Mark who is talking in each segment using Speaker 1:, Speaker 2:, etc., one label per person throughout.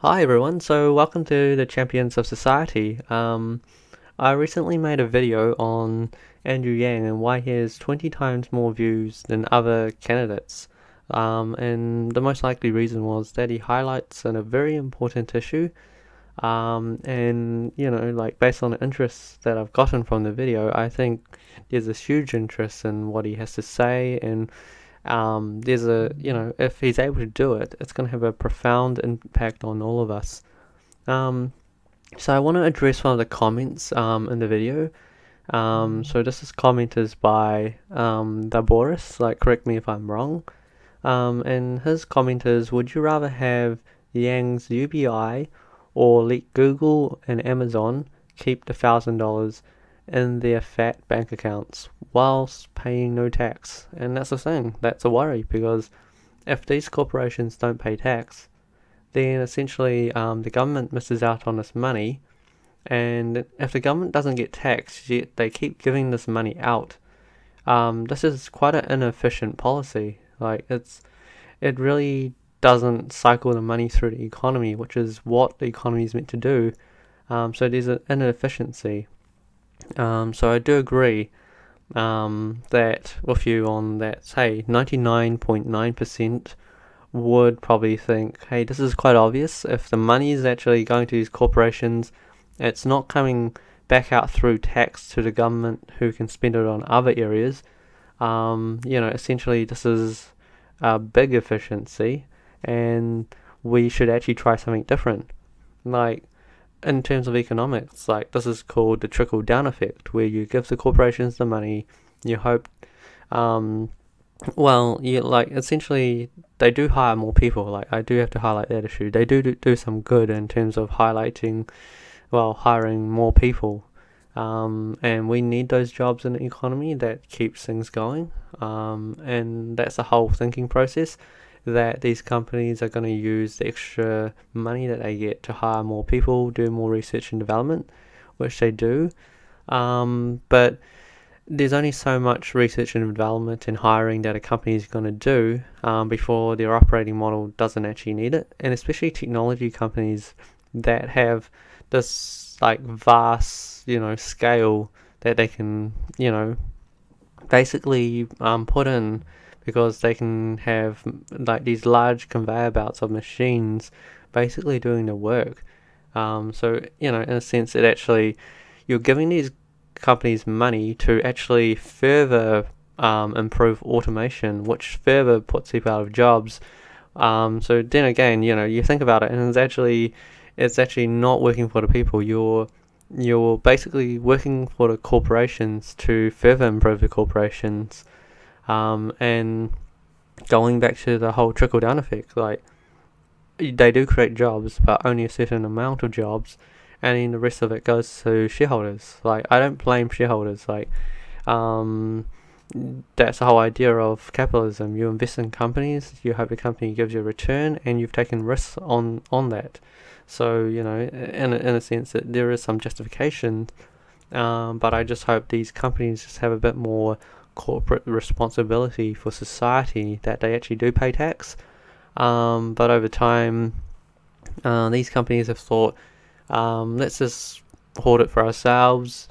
Speaker 1: Hi everyone, so welcome to the Champions of Society. I recently made a video on Andrew Yang and why he has 20 times more views than other candidates. And the most likely reason was that he highlights a very important issue. And like based on the interest that I've gotten from the video, I think there's a huge interest in what he has to say, and there's if he's able to do it, it's going to have a profound impact on all of us. Um, so I want to address one of the comments in the video. So this is commenters by Boris, like correct me if I'm wrong. And his comment is, would you rather have Yang's UBI or let Google and Amazon keep the $1,000 in their fat bank accounts whilst paying no tax? And that's the thing, that's a worry, because if these corporations don't pay tax, then essentially the government misses out on this money, and if the government doesn't get taxed, yet they keep giving this money out, this is quite an inefficient policy. Like it really doesn't cycle the money through the economy, which is what the economy is meant to do. So there's an inefficiency. So I do agree that with you on that. Say 99.9% would probably think, hey, this is quite obvious. If the money is actually going to these corporations, it's not coming back out through tax to the government, who can spend it on other areas. Essentially this is a big efficiency, and we should actually try something different. Like, in terms of economics, like this is called the trickle down effect, where you give the corporations the money, you hope, essentially they do hire more people. Like, I do have to highlight that issue. They do some good in terms of hiring more people. And we need those jobs in the economy that keeps things going. And that's the whole thinking process, that these companies are going to use the extra money that they get to hire more people, do more research and development, which they do. But there's only so much research and development and hiring that a company is going to do before their operating model doesn't actually need it. And especially technology companies that have this like vast, scale that they can, basically put in, because they can have like these large conveyor belts of machines basically doing the work. So in a sense, it actually, you're giving these companies money to actually further improve automation, which further puts people out of jobs. So then again, you think about it, and it's actually not working for the people. You're basically working for the corporations to further improve the corporations. And going back to the whole trickle down effect, like, they do create jobs, but only a certain amount of jobs, and then the rest of it goes to shareholders. Like, I don't blame shareholders. Like, that's the whole idea of capitalism. You invest in companies, you hope the company gives you a return, and you've taken risks on that. So in a sense, that there is some justification. But I just hope these companies just have a bit more corporate responsibility for society, that they actually do pay tax. But over time, these companies have thought, let's just hoard it for ourselves,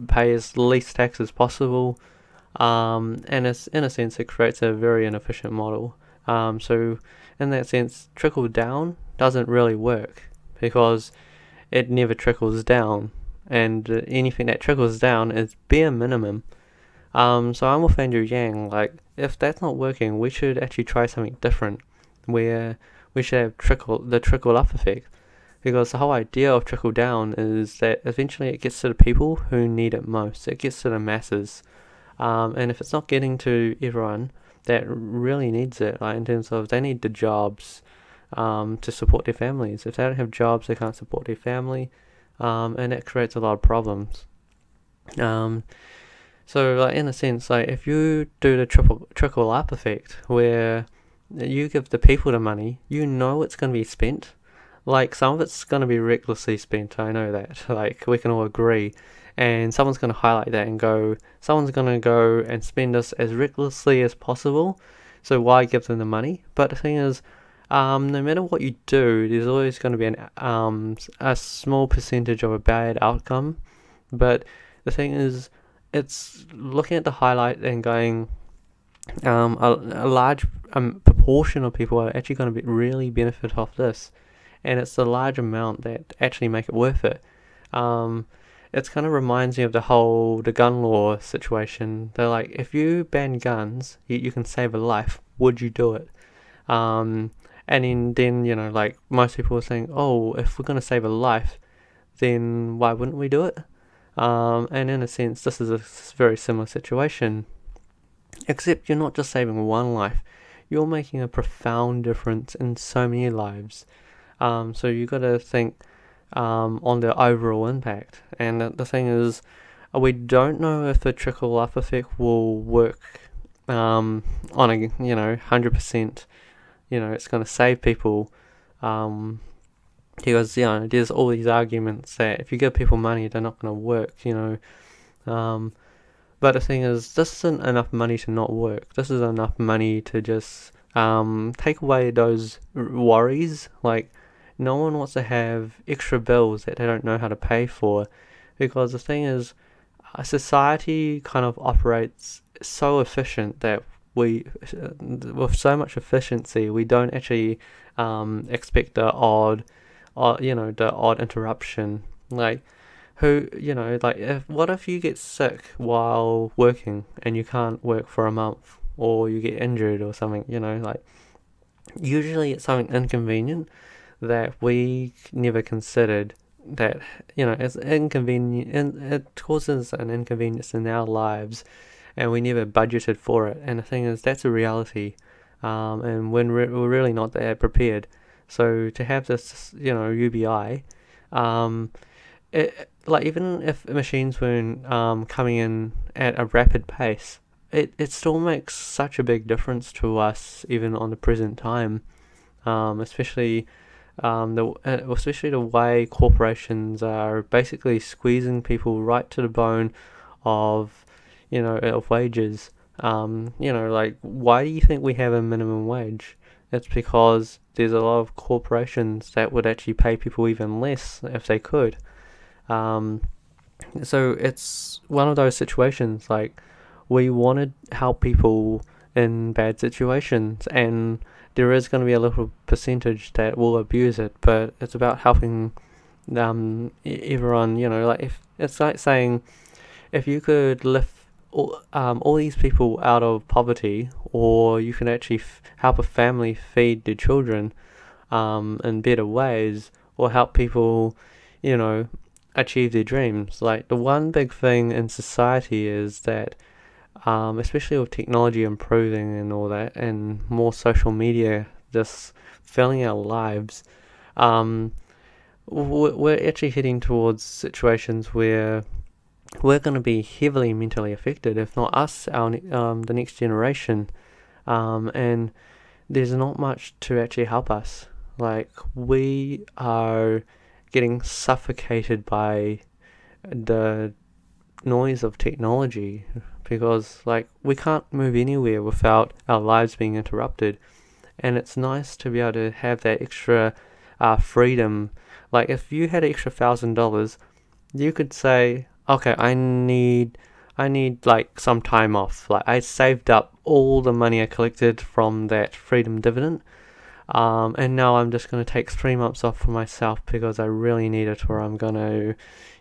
Speaker 1: pay as least tax as possible, and it's, in a sense, it creates a very inefficient model. So in that sense, trickle down doesn't really work, because it never trickles down, and anything that trickles down is bare minimum. So I'm with Andrew Yang. Like, if that's not working, we should actually try something different, where we should have the trickle up effect, because the whole idea of trickle down is that eventually it gets to the people who need it most. It gets to the masses, and if it's not getting to everyone that really needs it, like in terms of they need the jobs to support their families. If they don't have jobs, they can't support their family, and that creates a lot of problems. So, like, in a sense, like, if you do the trickle up effect, where you give the people the money, it's going to be spent. Like, some of it's going to be recklessly spent, I know that. Like, we can all agree. And someone's going to highlight that and someone's going to go and spend this as recklessly as possible. So why give them the money? But the thing is, no matter what you do, there's always going to be a small percentage of a bad outcome. But the thing is, it's looking at the highlight and going, a large proportion of people are actually going to really benefit off this, and it's the large amount that actually make it worth it. It kind of reminds me of the gun law situation. They're like, if you ban guns, you can save a life. Would you do it? And then like most people are saying, oh, if we're gonna save a life, then why wouldn't we do it? And in a sense, this is a very similar situation, except you're not just saving one life, you're making a profound difference in so many lives. So you got to think on the overall impact. And the thing is, we don't know if the trickle up effect will work on a 100%. It's going to save people. Because there's all these arguments that if you give people money, they're not going to work. But the thing is, this isn't enough money to not work. This is enough money to just take away those worries. Like, no one wants to have extra bills that they don't know how to pay for, because the thing is, a society kind of operates so efficient that with so much efficiency, we don't actually expect the odd interruption. Like, what if you get sick while working and you can't work for a month, or you get injured or something? Usually it's something inconvenient that we never considered, that it's inconvenient, and it causes an inconvenience in our lives, and we never budgeted for it. And the thing is, that's a reality, and when we're really not that prepared. So to have this UBI, even if machines weren't coming in at a rapid pace, it still makes such a big difference to us, even on the present time, especially the way corporations are basically squeezing people right to the bone of wages. Like, why do you think we have a minimum wage? It's because there's a lot of corporations that would actually pay people even less if they could. So it's one of those situations, like, we want to help people in bad situations, and there is going to be a little percentage that will abuse it, but it's about helping everyone. Like, if it's like saying, if you could lift all these people out of poverty, or you can actually help a family feed their children in better ways, or help people achieve their dreams. Like, the one big thing in society is that especially with technology improving and all that, and more social media just filling our lives, we're actually heading towards situations where we're going to be heavily mentally affected, if not us, the next generation, and there's not much to actually help us. Like, we are getting suffocated by the noise of technology, because we can't move anywhere without our lives being interrupted. And it's nice to be able to have that extra freedom. Like, if you had an extra $1,000, you could say, okay, I need like some time off. Like, I saved up all the money I collected from that freedom dividend, and now I'm just going to take 3 months off for myself because I really need it, or I'm going to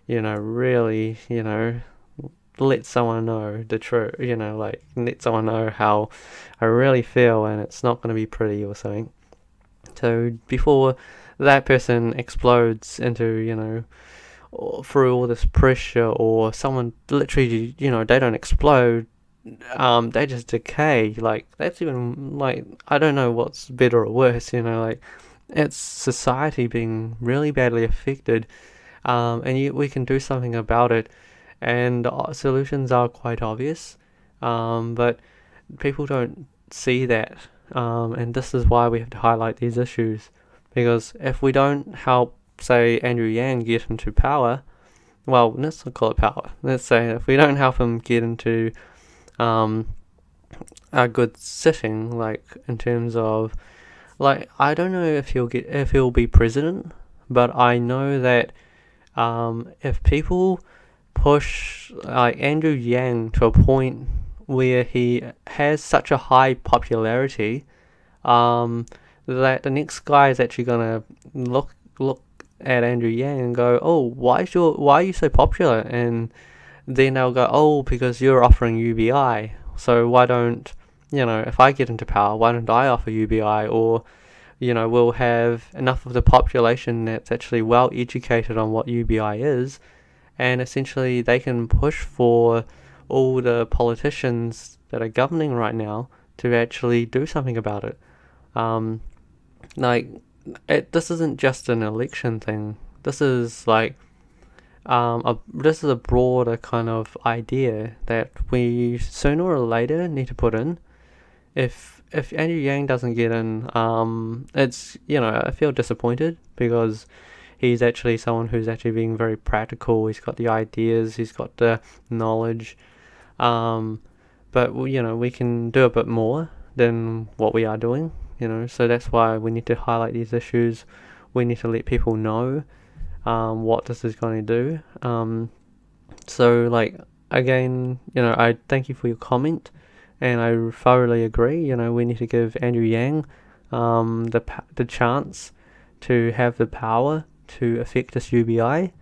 Speaker 1: really let someone know the truth, like, let someone know how I really feel, and it's not going to be pretty or something. So before that person explodes into through all this pressure, or someone literally they don't explode, they just decay. Like, that's even, like, I don't know what's better or worse. Like, it's society being really badly affected, and we can do something about it, and solutions are quite obvious, but people don't see that, and this is why we have to highlight these issues. Because if we don't help, say, Andrew Yang get into power, well, let's not call it power, let's say if we don't help him get into a good sitting, like, in terms of like, I don't know if he'll be president, but I know that if people push like Andrew Yang to a point where he has such a high popularity, that the next guy is actually gonna look at Andrew Yang and go, oh, why are you so popular? And then they'll go, oh, because you're offering UBI. So why don't, if I get into power, why don't I offer UBI? Or, we'll have enough of the population that's actually well educated on what UBI is, and essentially they can push for all the politicians that are governing right now to actually do something about it. Like, this isn't just an election thing. This is like this is a broader kind of idea that we sooner or later need to put in. If Andrew Yang doesn't get in, it's I feel disappointed, because he's actually someone who's actually being very practical. He's got the ideas, he's got the knowledge, but we can do a bit more than what we are doing. So that's why we need to highlight these issues. We need to let people know what this is going to do. So, like, again, I thank you for your comment, and I thoroughly agree. We need to give Andrew Yang the chance to have the power to affect this UBI.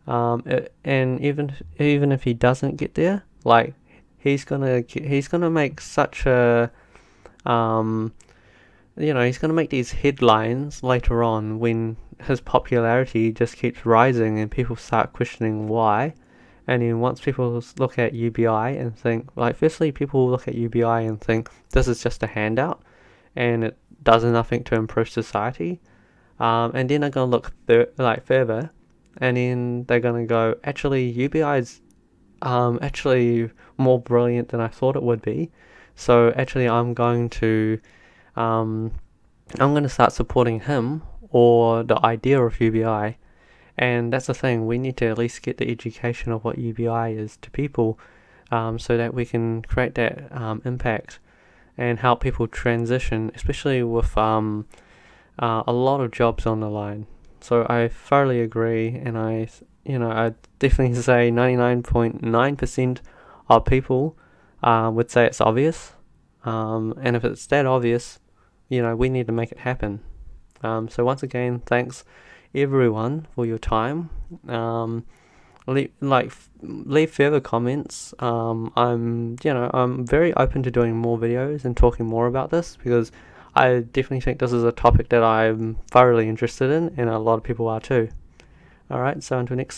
Speaker 1: And even if he doesn't get there, like, he's gonna make such a he's going to make these headlines later on when his popularity just keeps rising and people start questioning why. And then once people look at UBI and think, like, firstly, people look at UBI and think this is just a handout and it does nothing to improve society. And then they're going to look further, and then they're going to go, actually, UBI is actually more brilliant than I thought it would be. So actually, I'm going to start supporting him or the idea of UBI. And that's the thing, we need to at least get the education of what UBI is to people, so that we can create that impact and help people transition, especially with a lot of jobs on the line. So I thoroughly agree, and I definitely say 99.9% of people would say it's obvious. And if it's that obvious, we need to make it happen. So once again, thanks everyone for your time. Leave further comments. I'm very open to doing more videos and talking more about this, because I definitely think this is a topic that I'm thoroughly interested in, and a lot of people are too. Alright, so until next